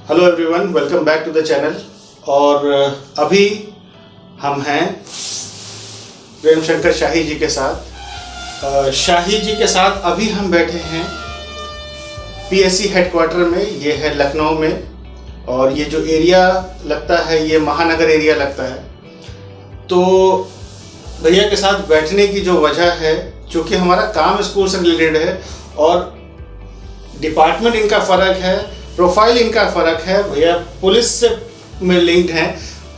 Hello everyone, welcome back to the channel. और अभी हम हैं प्रेम शंकर शाही जी के साथ। शाही जी के साथ अभी हम बैठे हैं पीएससी हेडक्वार्टर में। ये है लखनऊ में और ये जो एरिया लगता है ये महानगर एरिया लगता है। तो भैया के साथ बैठने की जो वजह है, चूँकि हमारा काम स्कूल से रिलेटेड है और डिपार्टमेंट इनका फ़र्क है, प्रोफाइल इनका फ़र्क है। भैया पुलिस से में लिंक्ड हैं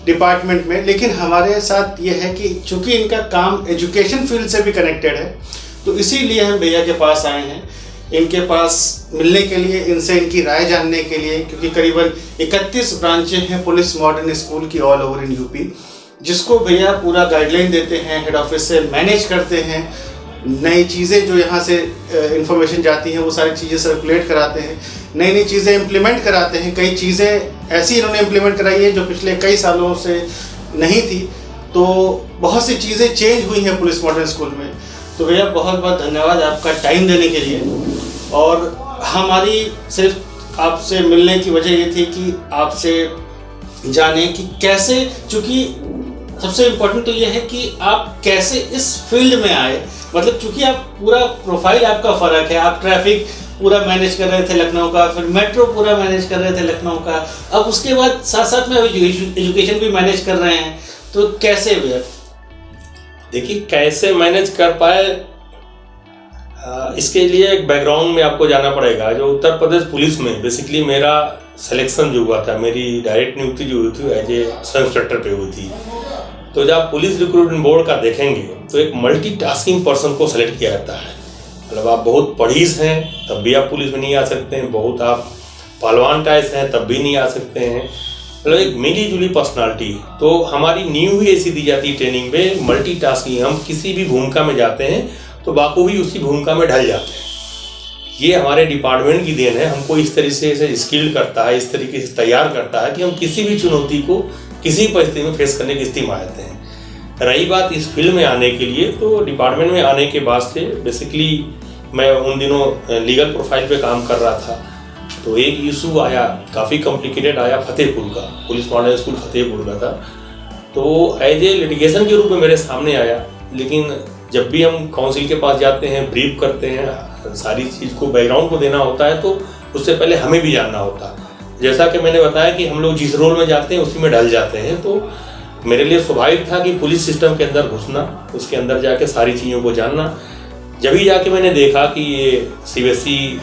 डिपार्टमेंट में, लेकिन हमारे साथ ये है कि चूँकि इनका काम एजुकेशन फील्ड से भी कनेक्टेड है, तो इसीलिए हम भैया के पास आए हैं, इनके पास मिलने के लिए, इनसे इनकी राय जानने के लिए। क्योंकि करीबन 31 ब्रांचें हैं पुलिस मॉडर्न स्कूल की ऑल ओवर इन यूपी, जिसको भैया पूरा गाइडलाइन देते हैं, हेड ऑफिस से मैनेज करते हैं। नई चीज़ें जो यहाँ से इंफॉर्मेशन जाती हैं वो सारी चीज़ें सर्कुलेट कराते हैं, नई नई चीज़ें इम्प्लीमेंट कराते हैं। कई चीज़ें ऐसी इन्होंने इम्प्लीमेंट कराई है जो पिछले कई सालों से नहीं थी। तो बहुत सी चीज़ें चेंज हुई हैं पुलिस मॉडर्न स्कूल में। तो भैया बहुत बहुत धन्यवाद आपका टाइम देने के लिए। और हमारी सिर्फ आपसे मिलने की वजह ये थी कि आपसे जाने कि कैसे, चूँकि सबसे इम्पोर्टेंट तो ये है कि आप कैसे इस फील्ड में आए। मतलब चूँकि आप पूरा प्रोफाइल आपका फ़र्क है, आप ट्रैफिक पूरा मैनेज कर रहे थे लखनऊ का, फिर मेट्रो पूरा मैनेज कर रहे थे लखनऊ का, अब उसके बाद साथ साथ में एजुकेशन भी मैनेज कर रहे हैं। तो कैसे भैया? देखिए, कैसे मैनेज कर पाए, इसके लिए एक बैकग्राउंड में आपको जाना पड़ेगा। जो उत्तर प्रदेश पुलिस में बेसिकली मेरा सिलेक्शन जो हुआ था, मेरी डायरेक्ट नियुक्ति जो हुई थी एज ए सब इंस्पेक्टर पे हुई थी। तो जब आप पुलिस रिक्रूटमेंट बोर्ड का देखेंगे तो एक मल्टीटास्किंग पर्सन को सेलेक्ट किया जाता है। मतलब आप बहुत पढ़ीस हैं तब भी आप पुलिस में नहीं आ सकते हैं, बहुत आप पहलवान टाइप हैं तब भी नहीं आ सकते हैं। मतलब एक मिली जुली पर्सनालिटी। तो हमारी नींव ही ऐसी दी जाती है ट्रेनिंग में, मल्टीटास्किंग। हम किसी भी भूमिका में जाते हैं तो बाखूबी उसी भूमिका में ढल जाते हैं। ये हमारे डिपार्टमेंट की देन है, हमको इस तरीके से स्किल्ड करता है, इस तरीके से तैयार करता है कि हम किसी भी चुनौती को किसी परिस्थिति में फेस करने की स्थिति में आ जाते हैं। रही बात इस फील्ड में आने के लिए, तो डिपार्टमेंट में आने के बाद से बेसिकली मैं उन दिनों लीगल प्रोफाइल पे काम कर रहा था। तो एक इशू आया, काफ़ी कॉम्प्लिकेटेड आया, फतेहपुर का, पुलिस मॉडर्न स्कूल फतेहपुर का था। तो एज ए लिटिगेशन के रूप में मेरे सामने आया। लेकिन जब भी हम काउंसिल के पास जाते हैं, ब्रीफ करते हैं, सारी चीज़ को बैकग्राउंड को देना होता है, तो उससे पहले हमें भी जानना होता है। जैसा कि मैंने बताया कि हम लोग जिस रोल में जाते हैं उसी में ढल जाते हैं। तो मेरे लिए स्वाभाविक था कि पुलिस सिस्टम के अंदर घुसना, उसके अंदर जाके सारी चीज़ों को जानना। जब ही जाके मैंने देखा कि ये सीबीएसई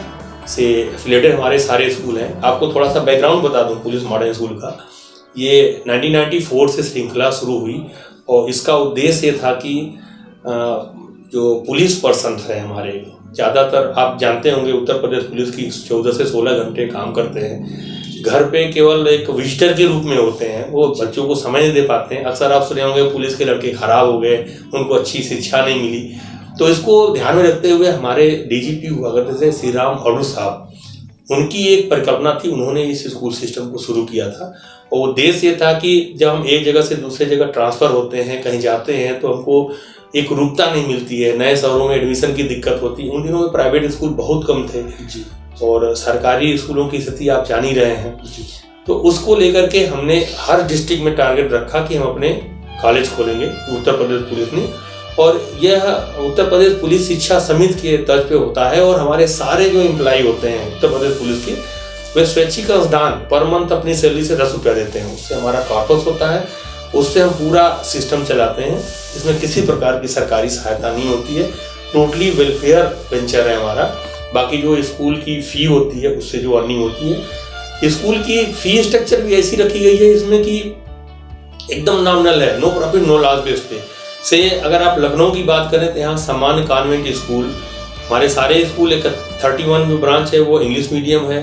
से एफिलिएटेड हमारे सारे स्कूल हैं। आपको थोड़ा सा बैकग्राउंड बता दूं पुलिस मॉडर्न स्कूल का। ये 1994 से श्रृंखला शुरू हुई और इसका उद्देश्य ये था कि जो पुलिस पर्सन है हमारे, ज़्यादातर आप जानते होंगे उत्तर प्रदेश पुलिस की 14 से 16 घंटे काम करते हैं। घर पे केवल एक विजिटर के रूप में होते हैं, वो बच्चों को समय नहीं दे पाते हैं। अक्सर आप सुने होंगे पुलिस के लड़के खराब हो गए, उनको अच्छी शिक्षा नहीं मिली। तो इसको ध्यान में रखते हुए हमारे डीजीपी हुआ करते थे श्री राम अडू साहब, उनकी एक परिकल्पना थी, उन्होंने इस स्कूल सिस्टम को शुरू किया था। और उद्देश्य ये था कि जब हम एक जगह से दूसरे जगह ट्रांसफ़र होते हैं, कहीं जाते हैं, तो हमको एक रूपता नहीं मिलती है, नए शहरों में एडमिशन की दिक्कत होती है। उन दिनों में प्राइवेट स्कूल बहुत कम थे जी, और सरकारी स्कूलों की स्थिति आप जान ही रहे हैं जी। तो उसको लेकर के हमने हर डिस्ट्रिक्ट में टारगेट रखा कि हम अपने कॉलेज खोलेंगे उत्तर प्रदेश पुलिस ने। और यह उत्तर प्रदेश पुलिस शिक्षा समिति के तर्ज पे होता है। और हमारे सारे जो एम्प्लॉय होते हैं उत्तर प्रदेश पुलिस के, वे स्वैच्छिक अंशदान पर मंथ अपनी सैलरी से 10 रुपया देते हैं। उससे हमारा कॉर्पस होता है, उससे हम पूरा सिस्टम चलाते हैं। इसमें किसी प्रकार की सरकारी सहायता नहीं होती है, टोटली वेलफेयर वेंचर है हमारा। बाकी जो स्कूल की फ़ी होती है उससे जो अर्निंग होती है, स्कूल की फ़ी स्ट्रक्चर भी ऐसी रखी गई है इसमें कि एकदम नॉमिनल है, no profit no loss base पे। से अगर आप लखनऊ की बात करें तो यहाँ सामान्य कॉन्वेंट स्कूल, हमारे सारे स्कूल एक 31 जो ब्रांच है वो इंग्लिश मीडियम है,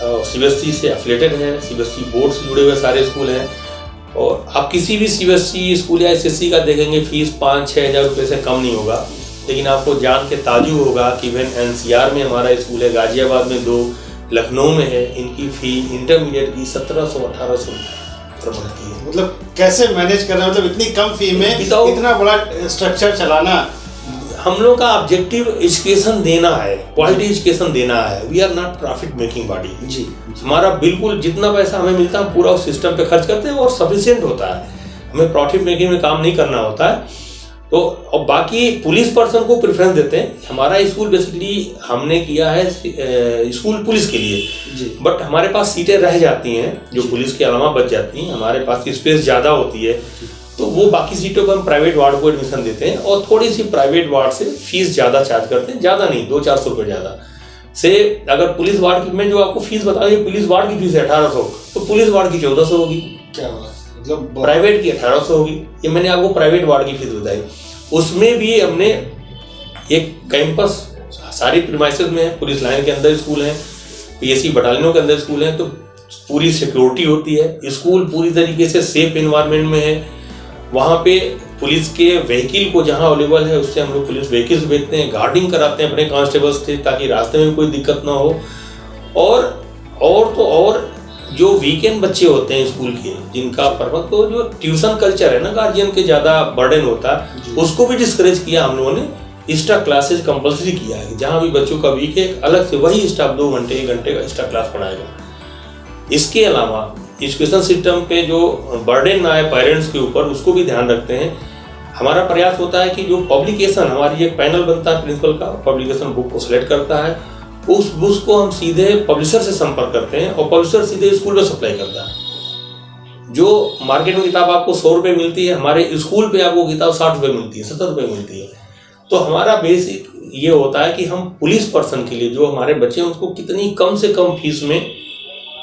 सीबीएसई से एफिलिएटेड है, सीबीएसई बोर्ड से जुड़े हुए सारे स्कूल हैं। और आप किसी भी सीबीएसई स्कूल या एसएससी का देखेंगे फीस 5-6 हज़ार रुपये से कम नहीं होगा। लेकिन आपको जान के ताज्जुब होगा कि इवन एनसीआर में हमारा स्कूल है, गाजियाबाद में 2, लखनऊ में है, इनकी फ़ी इंटरमीडिएट की 1700-1800 पर मंथ की है। मतलब कैसे मैनेज करना, मतलब इतनी कम फी में इतना बड़ा स्ट्रक्चर चलाना। हम लोग का ऑब्जेक्टिव एजुकेशन देना है, क्वालिटी एजुकेशन देना है। We are not profit making body. जी, हमारा बिल्कुल जितना पैसा हमें मिलता है पूरा उस सिस्टम पे खर्च करते हैं और सफिशिएंट होता है, हमें प्रॉफिट मेकिंग में काम नहीं करना होता है। तो और बाकी पुलिस पर्सन को प्रेफरेंस देते हैं। हमारा स्कूल बेसिकली हमने किया है स्कूल पुलिस के लिए, बट हमारे पास सीटें रह जाती हैं जो पुलिस के अलावा बच जाती हैं, हमारे पास स्पेस ज़्यादा होती है, तो वो बाकी सीटों पर हम प्राइवेट वार्ड को एडमिशन देते हैं और थोड़ी सी प्राइवेट वार्ड से फीस ज़्यादा चार्ज करते हैं, ज़्यादा नहीं, 200-400 रुपये ज़्यादा से। अगर पुलिस वार्ड में जो आपको फीस बता दें, पुलिस वार्ड की फीस है 1800, तो पुलिस वार्ड की 1400 होगी। क्या बात, मतलब प्राइवेट की 1800 होगी। ये मैंने आपको प्राइवेट वार्ड की फीस बताई। उसमें भी हमने एक कैंपस सारी प्रीमाइसेस में है, पुलिस लाइन के अंदर स्कूल है, पीएससी बटालियनों के अंदर स्कूल है, तो पूरी सिक्योरिटी होती है। स्कूल पूरी तरीके से सेफ एनवायरनमेंट में है। वहाँ पे पुलिस के व्हीकल को जहाँ अवेलेबल है उससे हम लोग पुलिस व्हीकल्स भेजते हैं, गार्डिंग कराते हैं अपने कांस्टेबल्स से ताकि रास्ते में कोई दिक्कत ना हो। और जो वीकेंड बच्चे होते हैं स्कूल के, जिनका पर्वत तो जो ट्यूशन कल्चर है ना, गार्जियन के ज़्यादा बर्डन होता है, उसको भी डिस्करेज किया हम लोगों ने। एक्स्ट्रा क्लासेज कंपलसरी किया है, जहाँ भी बच्चों का वीक है अलग से वही स्टाफ 2 घंटे 1 घंटे का एक्स्ट्रा क्लास पढ़ाएगा। इसके अलावा एजुकेशन सिस्टम पे जो बर्डन ना आए पेरेंट्स के ऊपर, उसको भी ध्यान रखते हैं। हमारा प्रयास होता है कि जो पब्लिकेशन, हमारी एक पैनल बनता है प्रिंसिपल का, पब्लिकेशन बुक को सिलेक्ट करता है, उस बुक को हम सीधे पब्लिशर से संपर्क करते हैं और पब्लिशर सीधे स्कूल में सप्लाई करता है। जो मार्केट में किताब आपको 100 रुपये मिलती है, हमारे स्कूल पे आपको किताब 60 रुपये मिलती है, 70 रुपये मिलती है। तो हमारा बेसिक ये होता है कि हम पुलिस पर्सन के लिए जो हमारे बच्चे हैं उसको कितनी कम से कम फीस में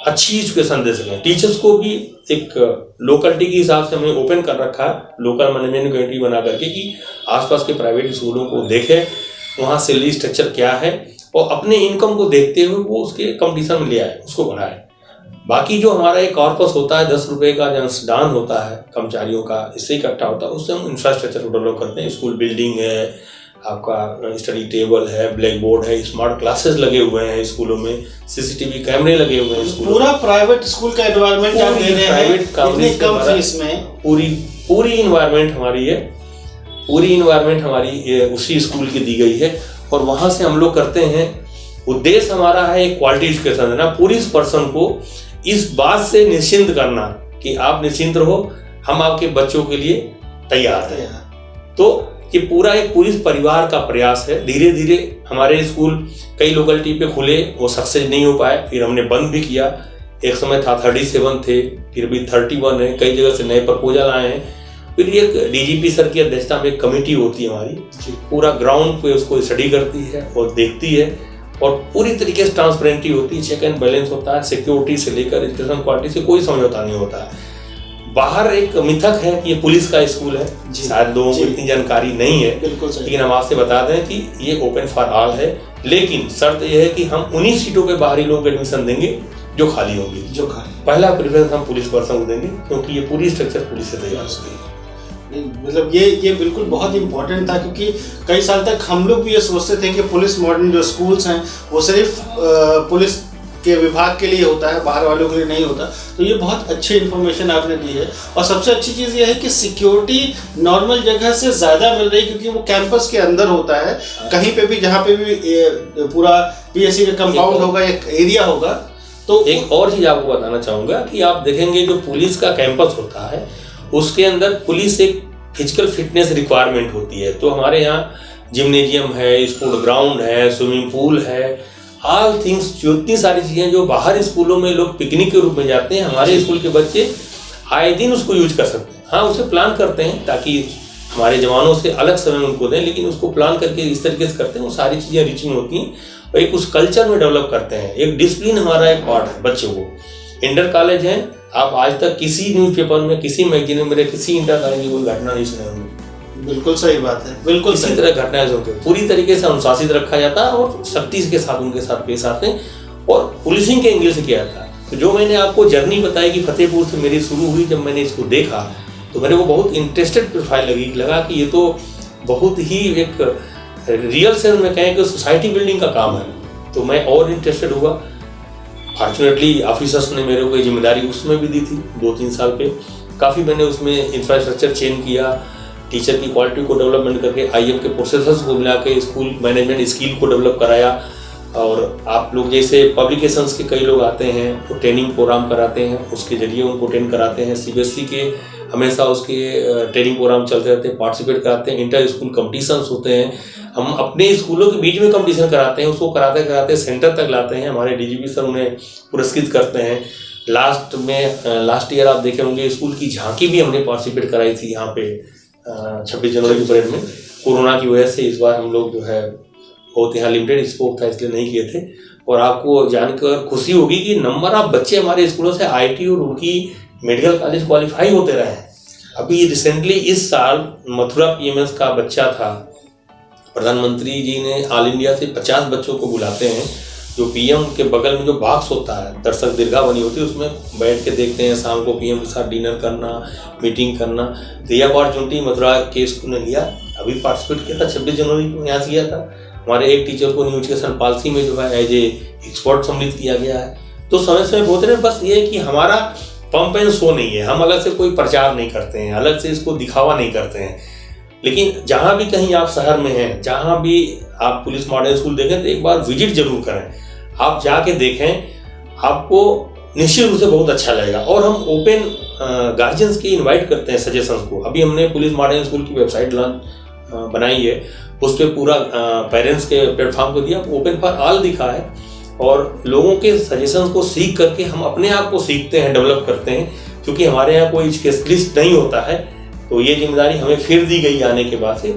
अच्छी एजुकेशन दे सकें। टीचर्स को भी एक लोकलिटी के हिसाब से हमने ओपन कर रखा है, लोकल मैनेजमेंट कमेटी बना करके, कि आसपास के प्राइवेट स्कूलों को देखें, वहाँ सैलरी स्ट्रक्चर क्या है, और अपने इनकम को देखते हुए वो उसके कंपटीशन में ले आए, उसको बढ़ाए। बाकी जो हमारा एक कॉर्पस होता है 10 रुपये का, जहाँ दान होता है कर्मचारियों का, इससे इकट्ठा होता है, उससे हम इंफ्रास्ट्रक्चर को डेवलप करते हैं। स्कूल बिल्डिंग है, आपका स्टडी टेबल है, ब्लैक बोर्ड है, स्मार्ट क्लासेस लगे हुए हैं स्कूलों में, सीसीटीवी कैमरे लगे हुए हैं स्कूलों में। पूरा प्राइवेट स्कूल का एनवायरनमेंट आप दे रहे हैं इतनी कम फीस में। पूरी इन्वायरमेंट हमारी है, पूरी इन्वायरमेंट हमारी उसी स्कूल की दी गई है और वहाँ से हम लोग करते हैं। उद्देश्य हमारा है एक क्वालिटी एजुकेशन देना, पुलिस पर्सन को इस बात से निश्चिंत करना कि आप निश्चिंत रहो, हम आपके बच्चों के लिए तैयार हैं। तो ये पूरा एक पुलिस परिवार का प्रयास है। धीरे धीरे हमारे स्कूल कई लोकेलिटी पे खुले, वो सक्सेस नहीं हो पाए, फिर हमने बंद भी किया। एक समय था 37 थे, फिर भी 31 है, कई जगह से नए प्रपोजल आए हैं। फिर एक डीजीपी सर की अध्यक्षता में एक कमेटी होती है हमारी, पूरा ग्राउंड पे उसको स्टडी करती है और देखती है और पूरी तरीके से ट्रांसपेरेंटी होती है, चेक एंड बैलेंस होता है, सिक्योरिटी से लेकर एजुकेशन क्वालिटी से कोई समझौता नहीं होता है। बाहर एक मिथक है कि ये पुलिस का स्कूल है, शायद लोगों को इतनी जानकारी नहीं है, लेकिन हम आपसे बता दें कि ये ओपन फॉर ऑल है, लेकिन शर्त यह है कि हम उन्हीं सीटों पे बाहरी लोगों को एडमिशन देंगे जो खाली होंगी। पहला प्रेफरेंस हम पुलिस पर्सन को देंगे, क्योंकि ये पूरी स्ट्रक्चर पुलिस से तैयार होगी। मतलब ये बिल्कुल बहुत इंपॉर्टेंट था, क्योंकि कई साल तक हम लोग भी ये सोचते थे कि पुलिस मॉडर्न जो स्कूल्स हैं वो सिर्फ पुलिस के विभाग के लिए होता है, बाहर वालों के लिए नहीं होता। तो ये बहुत अच्छी इन्फॉर्मेशन आपने दी है। और सबसे अच्छी चीज़ ये है कि सिक्योरिटी नॉर्मल जगह से ज़्यादा मिल रही है, क्योंकि वो कैंपस के अंदर होता है। कहीं पे भी जहाँ पे भी पूरा पीएससी का कंपाउंड होगा, एक एरिया होगा। तो एक और चीज़ आपको बताना चाहूँगा कि आप देखेंगे जो पुलिस का कैंपस होता है उसके अंदर पुलिस एक फिजिकल फिटनेस रिक्वायरमेंट होती है। तो हमारे यहाँ जिम्नेजियम है, स्पोर्ट ग्राउंड है, स्विमिंग पूल है, ऑल थिंग्स, जो इतनी सारी चीज़ें जो बाहर स्कूलों में लोग पिकनिक के रूप में जाते हैं, हमारे स्कूल के बच्चे आए दिन उसको यूज कर सकते हैं। हाँ, उसे प्लान करते हैं ताकि हमारे जवानों से अलग समय उनको दें, लेकिन उसको प्लान करके इस तरीके से करते हैं, वो सारी चीज़ें रिचिंग होती हैं और एक उस कल्चर में डेवलप करते हैं। एक डिसिप्लिन हमारा एक पार्ट है बच्चों को। इंटर कॉलेज है, आप आज तक किसी न्यूज़पेपर में, किसी मैगजीन में मेरे किसी इंटर कॉलेज की कोई घटना नहीं सुने होंगे। बिल्कुल सही बात है, बिल्कुल इसी तरह घटनाएं होती है। पूरी तरीके से अनुशासित रखा जाता है और सख्ती के साथ उनके साथ पेश आते हैं और पुलिसिंग के एंगल से किया जाता है। तो जो मैंने आपको जर्नी बताई कि फतेहपुर से मेरी शुरू हुई, जब मैंने इसको देखा तो मेरे को बहुत इंटरेस्टेड प्रोफाइल लगा कि ये तो बहुत ही एक रियल सेंस में कहें कि सोसाइटी बिल्डिंग का काम है। तो मैं और इंटरेस्टेड हुआ। फॉर्चुनेटली ऑफिसर्स ने मेरे को जिम्मेदारी उसमें भी दी थी 2-3 साल पे। काफ़ी मैंने उसमें इंफ्रास्ट्रक्चर चेंज किया, टीचर की क्वालिटी को डेवलपमेंट करके IM के प्रोसेसर्स को मिला के स्कूल मैनेजमेंट स्किल को डेवलप कराया। और आप लोग जैसे पब्लिकेशंस के कई लोग आते हैं तो ट्रेनिंग प्रोग्राम कराते हैं, उसके जरिए उनको ट्रेन कराते हैं। CBSE के हमेशा उसके ट्रेनिंग प्रोग्राम चलते रहते हैं, पार्टिसिपेट कराते हैं। इंटर स्कूल कॉम्पिटिशन्स होते हैं, हम अपने स्कूलों के बीच में कॉम्पिटिशन कराते हैं, उसको कराते कराते सेंटर तक लाते हैं। हमारे DGP सर उन्हें पुरस्कृत करते हैं। लास्ट ईयर आप देखे होंगे स्कूल की झांकी भी हमने पार्टिसिपेट कराई थी यहाँ पे 26 जनवरी की परेड में। कोरोना की वजह से इस बार हम लोग जो है बहुत यहाँ लिमिटेड स्कोप था इसलिए नहीं किए थे। और आपको जानकर खुशी होगी कि नंबर ऑफ बच्चे हमारे स्कूलों से IIT और रुड़की मेडिकल कॉलेज क्वालिफाई होते रहे हैं। अभी रिसेंटली इस साल मथुरा PMS का बच्चा था, प्रधानमंत्री जी ने ऑल इंडिया से 50 बच्चों को बुलाते हैं, जो PM के बगल में जो बॉक्स होता है, दर्शक दीर्घा बनी होती है, उसमें बैठ के देखते हैं। शाम को PM के साथ डिनर करना, मीटिंग करना। तो यह अपॉर्चुनिटी मथुरा के स्कूल ने लिया, अभी पार्टिसिपेट किया था 26 जनवरी को यहाँ से किया था। हमारे एक टीचर को न्यू एजुकेशन पॉलिसी में जो है एज ए एक्सपर्ट सम्मिलित किया गया है। तो समय समय बोलते रहे, बस ये कि हमारा पंप एंड शो नहीं है, हम अलग से कोई प्रचार नहीं करते हैं, अलग से इसको दिखावा नहीं करते हैं। लेकिन जहाँ भी कहीं आप शहर में हैं, जहाँ भी आप पुलिस मॉडल स्कूल देखें तो एक बार विजिट जरूर करें। आप जाके देखें, आपको निश्चित रूप से बहुत अच्छा लगेगा। और हम ओपन गार्जियंस की इनवाइट करते हैं सजेशंस को। अभी हमने पुलिस मॉडल स्कूल की वेबसाइट बनाई है, उस पर पूरा पेरेंट्स के प्लेटफॉर्म को दिया, ओपन फॉर ऑल दिखा है। और लोगों के सजेशंस को सीख करके हम अपने आप को सीखते हैं, डेवलप करते हैं। क्योंकि हमारे यहाँ कोई स्पेशलिस्ट नहीं होता है, तो ये जिम्मेदारी हमें फिर दी गई आने के बाद से।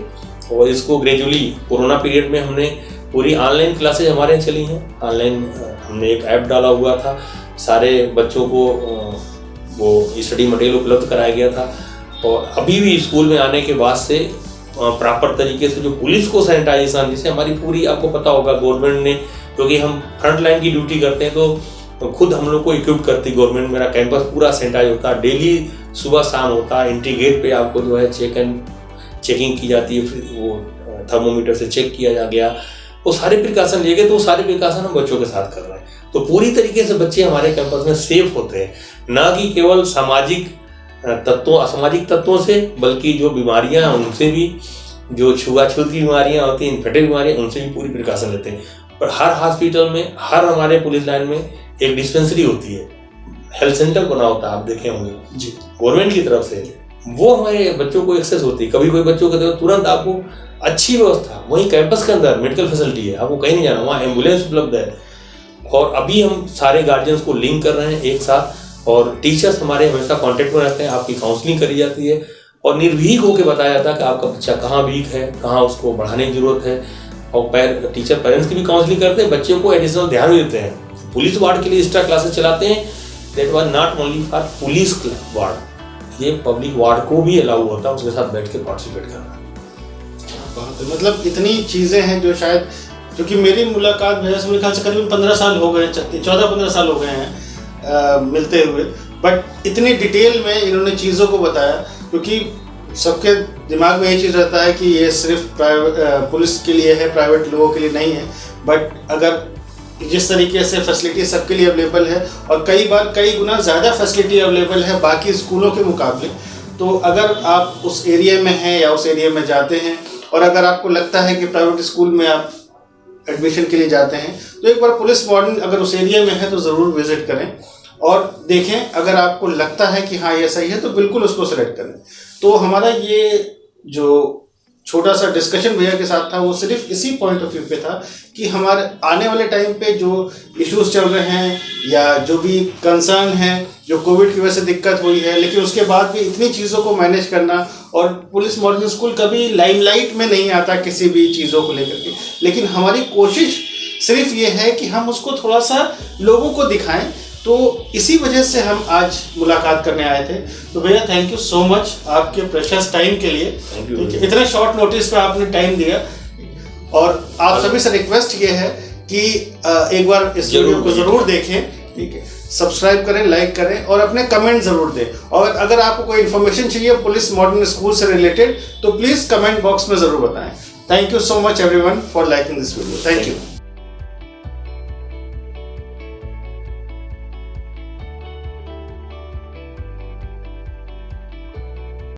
और इसको ग्रेजुअली कोरोना पीरियड में हमने पूरी ऑनलाइन क्लासेज हमारे यहाँ चली हैं। ऑनलाइन हमने एक ऐप डाला हुआ था, सारे बच्चों को वो स्टडी मटेरियल उपलब्ध कराया गया था। और अभी भी स्कूल में आने के बाद से प्रॉपर तरीके से जो पुलिस को सैनिटाइजेशन, जिसे हमारी पूरी, आपको पता होगा गवर्नमेंट ने, क्योंकि हम फ्रंट लाइन की ड्यूटी करते हैं तो खुद हम लोग को इक्विप करती गवर्नमेंट। मेरा कैंपस पूरा सैनिटाइज होता है, डेली सुबह शाम होता है। एंट्री गेट पे आपको जो है चेकिंग की जाती है, फिर वो थर्मोमीटर से चेक किया गया। वो सारे प्रिकॉशन लिए गए, तो वो सारे प्रिकॉशन हम बच्चों के साथ कर रहे हैं। तो पूरी तरीके से बच्चे हमारे कैंपस में सेफ होते हैं, ना कि केवल असामाजिक तत्वों से, बल्कि जो बीमारियां हैं उनसे भी, जो छुआछूत की बीमारियां होती हैं, इन्फेक्टेड बीमारियां, उनसे भी पूरी प्रिकॉशन लेते हैं। पर हर हॉस्पिटल में, हर हमारे पुलिस लाइन में एक डिस्पेंसरी होती है, हेल्थ सेंटर बना होता है, आप देखे होंगे जी, गवर्नमेंट की तरफ से। वो हमारे बच्चों को एक्सेस होती है। कभी कोई बच्चों को तुरंत आपको अच्छी व्यवस्था, वहीं कैंपस के अंदर मेडिकल फैसिलिटी है, आपको कहीं नहीं जाना, वहाँ एम्बुलेंस उपलब्ध है। और अभी हम सारे गार्जियंस को लिंक कर रहे हैं एक साथ, और टीचर्स हमारे हमेशा कांटेक्ट में रहते हैं। आपकी काउंसलिंग करी जाती है और निर्भीक होकर बताया जाता है कि आपका बच्चा कहाँ वीक है, कहाँ उसको बढ़ाने की जरूरत है। और टीचर पेरेंट्स की भी काउंसलिंग करते हैं, बच्चों को एडिशनल ध्यान भी देते हैं। पुलिस वार्ड के लिए एक्स्ट्रा क्लासेस चलाते हैं, that was not only for police ward, ये पब्लिक वार्ड को भी अलाउ होता है उसके साथ बैठ के पार्टिसिपेट करना। मतलब इतनी चीज़ें हैं जो शायद, क्योंकि मेरी मुलाकात भैया से मेरे ख्याल से करीबन 15 साल हो गए, 14-15 साल हो गए हैं मिलते हुए, बट इतनी डिटेल में इन्होंने चीज़ों को बताया। क्योंकि सबके दिमाग में ये चीज़ रहता है कि ये सिर्फ पुलिस के लिए है, प्राइवेट लोगों के लिए नहीं है। बट अगर जिस तरीके से फैसिलिटी सबके लिए अवेलेबल है, और कई बार कई गुना ज़्यादा फैसिलिटी अवेलेबल है बाकी स्कूलों के मुकाबले, तो अगर आप उस एरिया में हैं या उस एरिया में जाते हैं, और अगर आपको लगता है कि प्राइवेट स्कूल में आप एडमिशन के लिए जाते हैं, तो एक बार पुलिस मॉडर्न अगर उस एरिया में है तो ज़रूर विजिट करें और देखें। अगर आपको लगता है कि हाँ ये सही है तो बिल्कुल उसको सेलेक्ट करें। तो हमारा ये जो छोटा सा डिस्कशन भैया के साथ था वो सिर्फ इसी पॉइंट ऑफ व्यू पे था कि हमारे आने वाले टाइम पे जो इश्यूज चल रहे हैं या जो भी कंसर्न है, जो कोविड की वजह से दिक्कत हुई है, लेकिन उसके बाद भी इतनी चीज़ों को मैनेज करना, और पुलिस मॉडर्न स्कूल कभी लाइमलाइट में नहीं आता किसी भी चीज़ों को लेकर के, लेकिन हमारी कोशिश सिर्फ ये है कि हम उसको थोड़ा सा लोगों को दिखाएं। तो इसी वजह से हम आज मुलाकात करने आए थे। तो भैया थैंक यू सो मच आपके प्रेशियस टाइम के लिए, इतने शॉर्ट नोटिस पे आपने टाइम दिया। और आप सभी से रिक्वेस्ट ये है कि एक बार इस वीडियो को ज़रूर देखें, ठीक है, सब्सक्राइब करें, लाइक करें और अपने कमेंट ज़रूर दें। और अगर आपको कोई इन्फॉर्मेशन चाहिए पुलिस मॉडर्न स्कूल से रिलेटेड तो प्लीज़ कमेंट बॉक्स में ज़रूर बताएं। Thank you so much everyone for liking this video. Thank you.